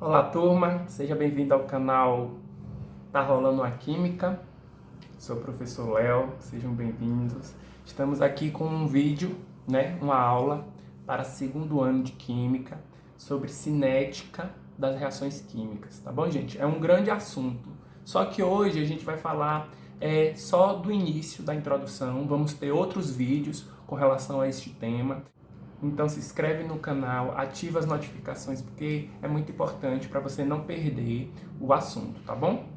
Olá, turma, seja bem-vindo ao canal Tá Rolando a Química. Sou o professor Léo, sejam bem-vindos. Estamos aqui com um vídeo, uma aula para segundo ano de Química sobre cinética das reações químicas, tá bom, gente? É um grande assunto, só que hoje a gente vai falar só do início da introdução, vamos ter outros vídeos com relação a este tema. Então se inscreve no canal, ativa as notificações, porque é muito importante para você não perder o assunto, tá bom?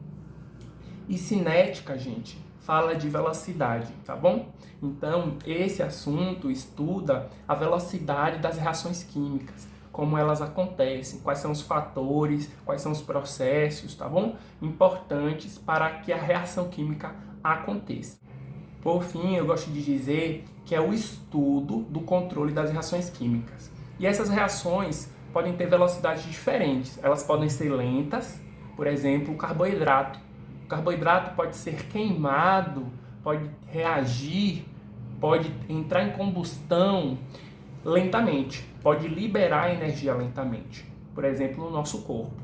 E cinética, gente, fala de velocidade, tá bom? Então esse assunto estuda a velocidade das reações químicas, como elas acontecem, quais são os fatores, quais são os processos, tá bom? Importantes para que a reação química aconteça. Por fim, eu gosto de dizer que é o estudo do controle das reações químicas. E essas reações podem ter velocidades diferentes. Elas podem ser lentas, por exemplo, o carboidrato. O carboidrato pode ser queimado, pode reagir, pode entrar em combustão lentamente, pode liberar energia lentamente, por exemplo, no nosso corpo.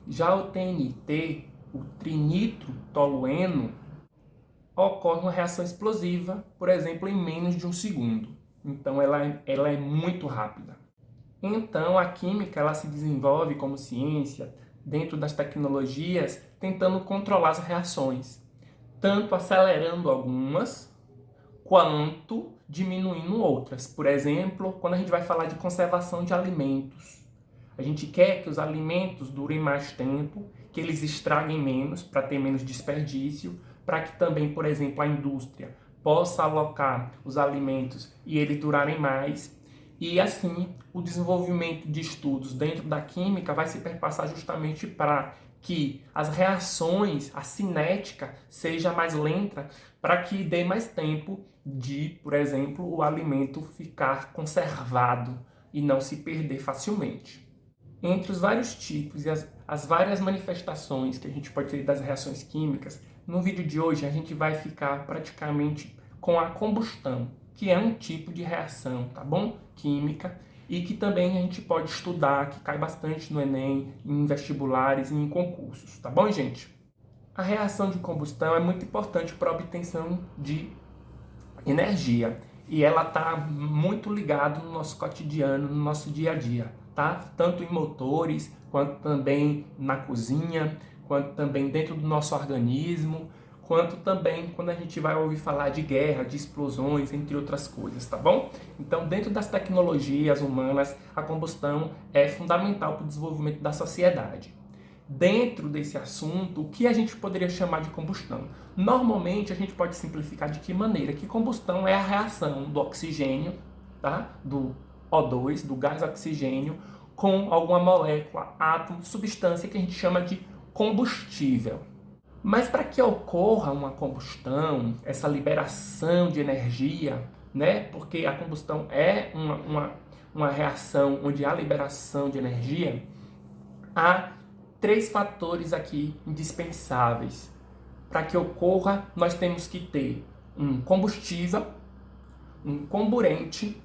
Já o TNT, o trinitrotolueno, ocorre uma reação explosiva, por exemplo, em menos de um segundo. Então ela é muito rápida. Então a química ela se desenvolve como ciência dentro das tecnologias, tentando controlar as reações, tanto acelerando algumas quanto diminuindo outras. Por exemplo, quando a gente vai falar de conservação de alimentos, a gente quer que os alimentos durem mais tempo, que eles estraguem menos para ter menos desperdício, para que também, por exemplo, a indústria possa alocar os alimentos e eles durarem mais. E assim, o desenvolvimento de estudos dentro da química vai se perpassar justamente para que as reações, a cinética, seja mais lenta, para que dê mais tempo de, por exemplo, o alimento ficar conservado e não se perder facilmente. Entre os vários tipos e as várias manifestações que a gente pode ter das reações químicas, no vídeo de hoje a gente vai ficar praticamente com a combustão, que é um tipo de reação, tá bom? Química, e que também a gente pode estudar, que cai bastante no Enem, em vestibulares e em concursos, tá bom, gente? A reação de combustão é muito importante para a obtenção de energia e ela está muito ligada no nosso cotidiano, no nosso dia a dia, tá? Tanto em motores, quanto também na cozinha, quanto também dentro do nosso organismo, quanto também quando a gente vai ouvir falar de guerra, de explosões, entre outras coisas, tá bom? Então, dentro das tecnologias humanas, a combustão é fundamental para o desenvolvimento da sociedade. Dentro desse assunto, o que a gente poderia chamar de combustão? Normalmente, a gente pode simplificar de que maneira? Que combustão é a reação do oxigênio, tá? Do O2, do gás oxigênio, com alguma molécula, átomo, substância que a gente chama de combustível. Mas para que ocorra uma combustão, essa liberação de energia, porque a combustão é uma reação onde há liberação de energia, há três fatores aqui indispensáveis. Para que ocorra, nós temos que ter um combustível, um comburente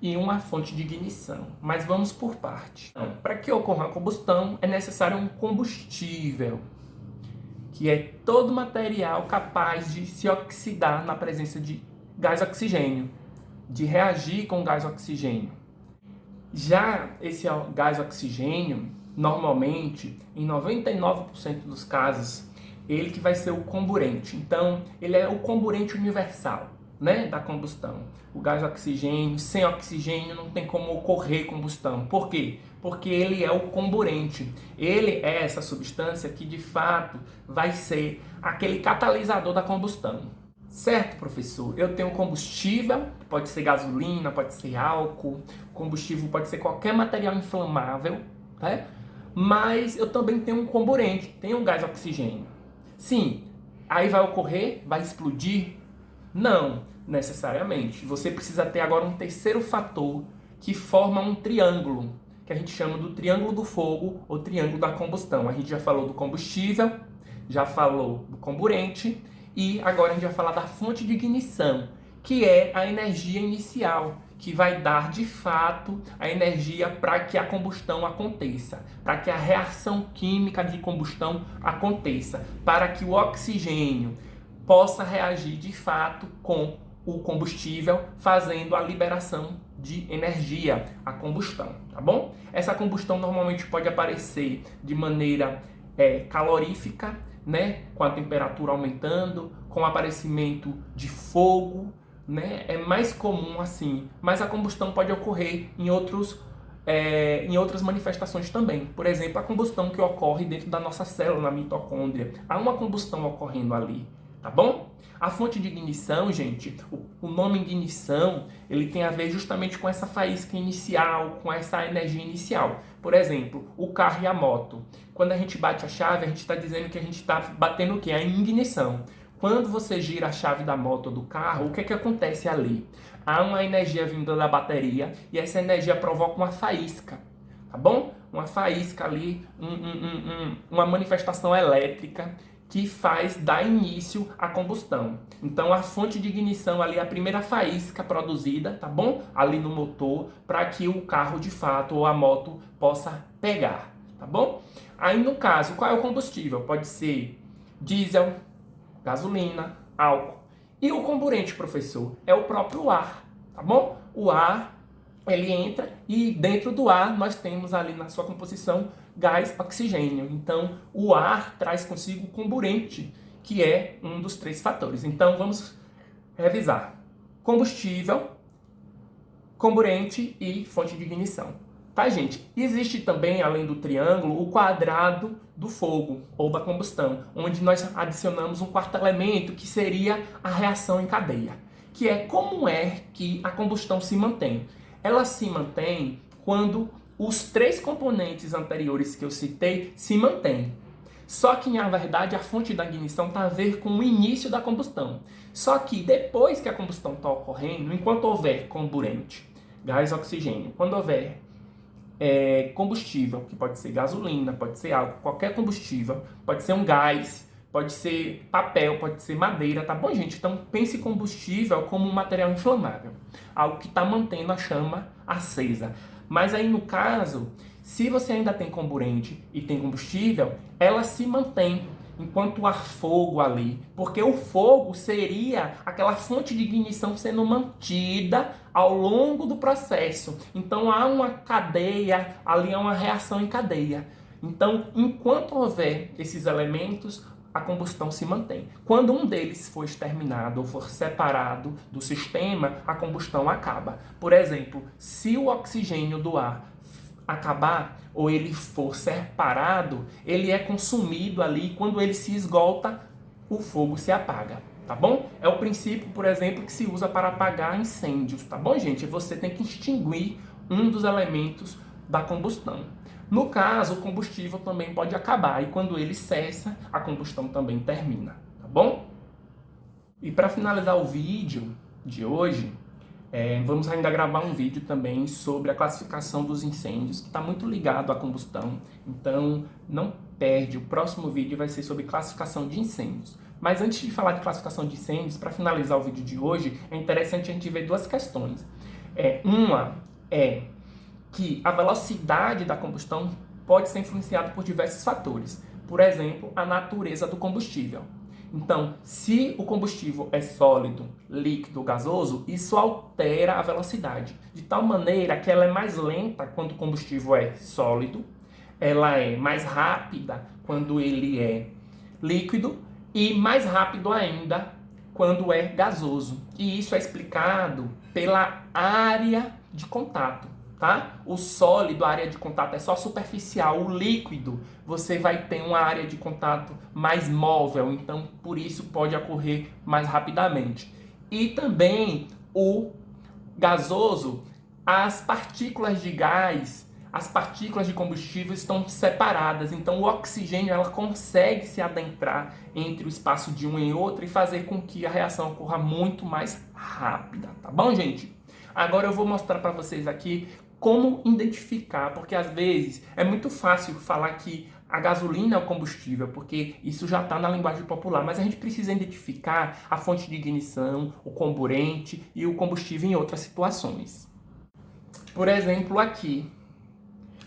e uma fonte de ignição. Mas vamos por parte. Então, para que ocorra a combustão, é necessário um combustível, que é todo material capaz de se oxidar na presença de gás oxigênio, de reagir com gás oxigênio. Já esse gás oxigênio, normalmente, em 99% dos casos, ele que vai ser o comburente. Então, ele é o comburente universal, da combustão. O gás oxigênio, sem oxigênio não tem como ocorrer combustão. Por quê? Porque ele é o comburente. Ele é essa substância que, de fato, vai ser aquele catalisador da combustão. Certo, professor? Eu tenho combustível, pode ser gasolina, pode ser álcool, combustível pode ser qualquer material inflamável, mas eu também tenho um comburente, tenho um gás oxigênio. Sim, aí vai ocorrer, vai explodir? Não, necessariamente. Você precisa ter agora um terceiro fator que forma um triângulo, que a gente chama do triângulo do fogo ou triângulo da combustão. A gente já falou do combustível, já falou do comburente, e agora a gente vai falar da fonte de ignição, que é a energia inicial, que vai dar de fato a energia para que a combustão aconteça, para que a reação química de combustão aconteça, para que o oxigênio possa reagir de fato com o combustível, fazendo a liberação de energia, a combustão, tá bom? Essa combustão normalmente pode aparecer de maneira calorífica, né? Com a temperatura aumentando, com o aparecimento de fogo, né? É mais comum assim, mas a combustão pode ocorrer em outras manifestações também. Por exemplo, a combustão que ocorre dentro da nossa célula, na mitocôndria. Há uma combustão ocorrendo ali, tá bom? A fonte de ignição, gente, o nome ignição, ele tem a ver justamente com essa faísca inicial, com essa energia inicial. Por exemplo, o carro e a moto. Quando a gente bate a chave, a gente está dizendo que a gente está batendo o quê? A ignição. Quando você gira a chave da moto ou do carro, o que acontece ali? Há uma energia vinda da bateria e essa energia provoca uma faísca, tá bom? Uma faísca ali, uma manifestação elétrica que faz dar início à combustão. Então a fonte de ignição ali é a primeira faísca produzida, tá bom? Ali no motor, para que o carro de fato ou a moto possa pegar, tá bom? Aí no caso, qual é o combustível? Pode ser diesel, gasolina, álcool. E o comburente, professor, é o próprio ar, tá bom? O ar, ele entra e dentro do ar nós temos ali na sua composição gás oxigênio. Então, o ar traz consigo o comburente, que é um dos 3 fatores. Então, vamos revisar. Combustível, comburente e fonte de ignição. Tá, gente? Existe também, além do triângulo, o quadrado do fogo, ou da combustão, onde nós adicionamos um quarto elemento, que seria a reação em cadeia, que é como é que a combustão se mantém. Ela se mantém quando os 3 componentes anteriores que eu citei se mantêm. Só que, na verdade, a fonte da ignição está a ver com o início da combustão. Só que depois que a combustão está ocorrendo, enquanto houver comburente, gás oxigênio, quando houver combustível, que pode ser gasolina, pode ser álcool, qualquer combustível, pode ser um gás, pode ser papel, pode ser madeira, tá bom, gente? Então pense combustível como um material inflamável, algo que está mantendo a chama acesa. Mas aí no caso, se você ainda tem comburente e tem combustível, ela se mantém enquanto há fogo ali, porque o fogo seria aquela fonte de ignição sendo mantida ao longo do processo. Então há uma cadeia, ali há uma reação em cadeia. Então, enquanto houver esses elementos, a combustão se mantém. Quando um deles for exterminado ou for separado do sistema, a combustão acaba. Por exemplo, se o oxigênio do ar acabar ou ele for separado, ele é consumido ali e quando ele se esgota, o fogo se apaga, tá bom? É o princípio, por exemplo, que se usa para apagar incêndios, tá bom, gente? Você tem que extinguir um dos elementos da combustão. No caso, o combustível também pode acabar e quando ele cessa, a combustão também termina, tá bom? E para finalizar o vídeo de hoje, vamos ainda gravar um vídeo também sobre a classificação dos incêndios, que está muito ligado à combustão. Então, não perde, o próximo vídeo vai ser sobre classificação de incêndios. Mas antes de falar de classificação de incêndios, para finalizar o vídeo de hoje, é interessante a gente ver 2 questões. Uma é que a velocidade da combustão pode ser influenciada por diversos fatores. Por exemplo, a natureza do combustível. Então, se o combustível é sólido, líquido ou gasoso, isso altera a velocidade, de tal maneira que ela é mais lenta quando o combustível é sólido, ela é mais rápida quando ele é líquido e mais rápido ainda quando é gasoso. E isso é explicado pela área de contato. Tá? O sólido, a área de contato é só superficial. O líquido, você vai ter uma área de contato mais móvel, então por isso pode ocorrer mais rapidamente. E também o gasoso, as partículas de gás, as partículas de combustível estão separadas, então o oxigênio ela consegue se adentrar entre o espaço de um e outro e fazer com que a reação ocorra muito mais rápida, tá bom, gente? Agora eu vou mostrar para vocês aqui como identificar, porque às vezes é muito fácil falar que A gasolina é o combustível, porque isso já está na linguagem popular, mas a gente precisa identificar a fonte de ignição, o comburente e o combustível em outras situações. Por exemplo, aqui,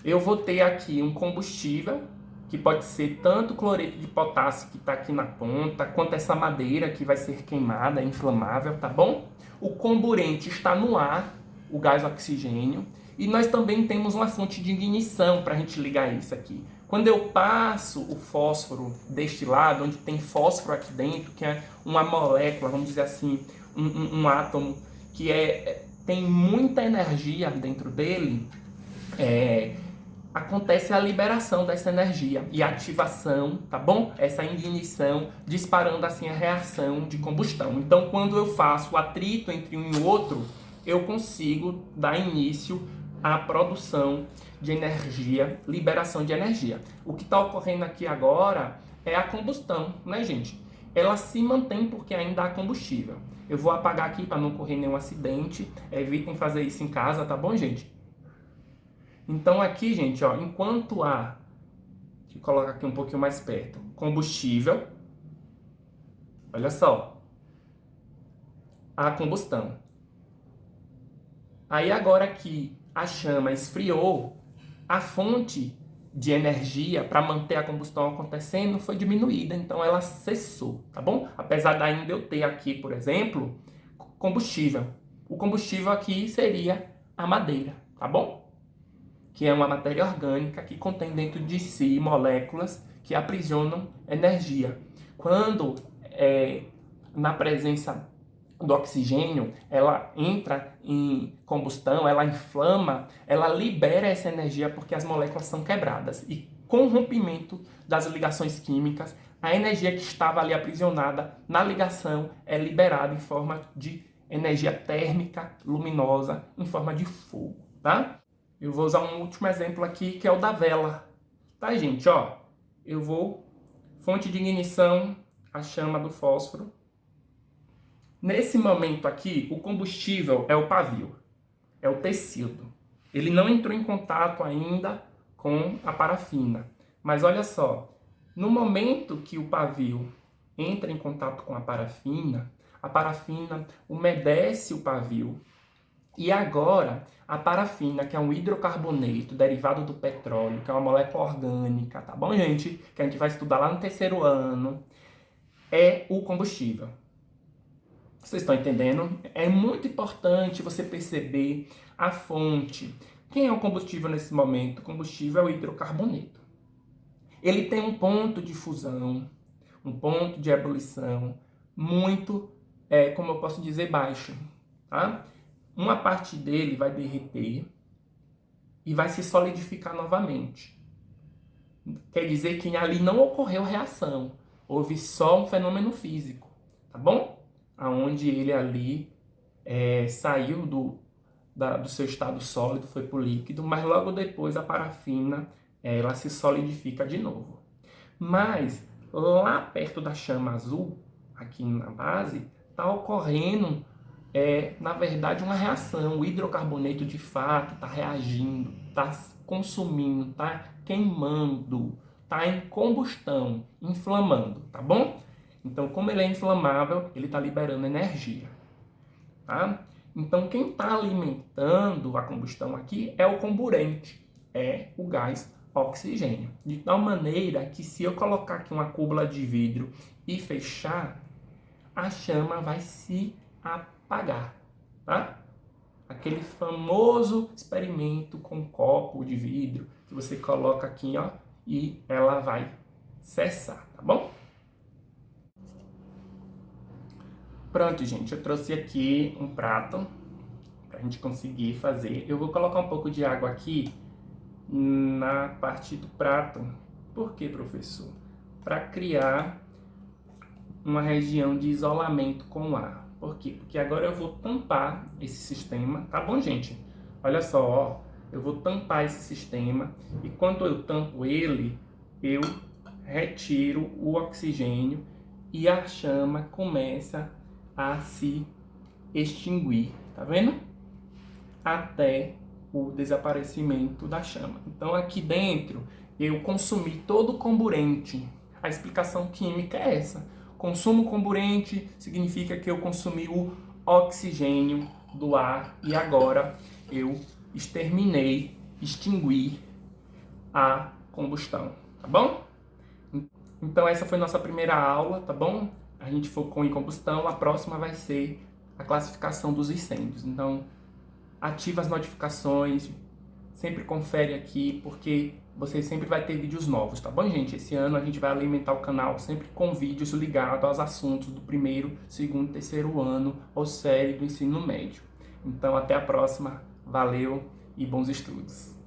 eu vou ter aqui um combustível, que pode ser tanto o cloreto de potássio que está aqui na ponta, quanto essa madeira que vai ser queimada, inflamável, tá bom? O comburente está no ar, o gás oxigênio, e nós também temos uma fonte de ignição para a gente ligar isso aqui. Quando eu passo o fósforo deste lado, onde tem fósforo aqui dentro, que é uma molécula, vamos dizer assim, um átomo que tem muita energia dentro dele, acontece a liberação dessa energia e a ativação, tá bom? Essa ignição, disparando assim a reação de combustão. Então, quando eu faço o atrito entre um e outro, eu consigo dar início à produção de energia, liberação de energia. O que está ocorrendo aqui agora é a combustão, né, gente? Ela se mantém porque ainda há combustível. Eu vou apagar aqui para não ocorrer nenhum acidente. Evitem fazer isso em casa, tá bom, gente? Então aqui, gente, ó, enquanto há, deixa eu colocar aqui um pouquinho mais perto, combustível, olha só, a combustão. Aí agora que a chama esfriou, a fonte de energia para manter a combustão acontecendo foi diminuída, então ela cessou, tá bom? Apesar de ainda eu ter aqui, por exemplo, combustível. O combustível aqui seria a madeira, tá bom? Que é uma matéria orgânica que contém dentro de si moléculas que aprisionam energia. Quando na presença do oxigênio, ela entra em combustão, ela inflama, ela libera essa energia porque as moléculas são quebradas. E com o rompimento das ligações químicas, a energia que estava ali aprisionada na ligação é liberada em forma de energia térmica, luminosa, em forma de fogo, tá? Eu vou usar um último exemplo aqui, que é o da vela. Tá, gente? Ó, eu vou... Fonte de ignição, a chama do fósforo. Nesse momento aqui, o combustível é o pavio, é o tecido. Ele não entrou em contato ainda com a parafina. Mas olha só, no momento que o pavio entra em contato com a parafina umedece o pavio. E agora, a parafina, que é um hidrocarboneto derivado do petróleo, que é uma molécula orgânica, tá bom, gente? Que a gente vai estudar lá no terceiro ano, é o combustível. Vocês estão entendendo? É muito importante você perceber a fonte. Quem é o combustível nesse momento? O combustível é o hidrocarboneto. Ele tem um ponto de fusão, um ponto de ebulição muito, como eu posso dizer, baixo, tá? Uma parte dele vai derreter e vai se solidificar novamente. Quer dizer que ali não ocorreu reação, houve só um fenômeno físico, tá bom? Aonde ele ali saiu do seu estado sólido, foi para o líquido, mas logo depois a parafina ela se solidifica de novo. Mas lá perto da chama azul, aqui na base, está ocorrendo na verdade, uma reação. O hidrocarboneto, de fato, está reagindo, está consumindo, está queimando, está em combustão, inflamando, tá bom? Então, como ele é inflamável, ele está liberando energia, tá? Então, quem está alimentando a combustão aqui é o comburente, é o gás oxigênio. De tal maneira que se eu colocar aqui uma cúpula de vidro e fechar, a chama vai se apagar, tá? Aquele famoso experimento com copo de vidro que você coloca aqui, ó, e ela vai cessar, tá bom? Pronto, gente, eu trouxe aqui um prato pra gente conseguir fazer. Eu vou colocar um pouco de água aqui na parte do prato. Por quê, professor? Para criar uma região de isolamento com o ar. Por quê? Porque agora eu vou tampar esse sistema, tá bom, gente? Olha só, ó, eu vou tampar esse sistema e quando eu tampo ele, eu retiro o oxigênio e a chama começa a se extinguir, tá vendo? Até o desaparecimento da chama. Então aqui dentro eu consumi todo o comburente. A explicação química é essa. Consumo comburente significa que eu consumi o oxigênio do ar e agora eu extingui a combustão, tá bom? Então essa foi nossa primeira aula, tá bom? A gente focou em combustão, a próxima vai ser a classificação dos incêndios. Então, ativa as notificações, sempre confere aqui, porque você sempre vai ter vídeos novos, tá bom, gente? Esse ano a gente vai alimentar o canal sempre com vídeos ligados aos assuntos do primeiro, segundo, terceiro ano ou série do ensino médio. Então, até a próxima. Valeu e bons estudos!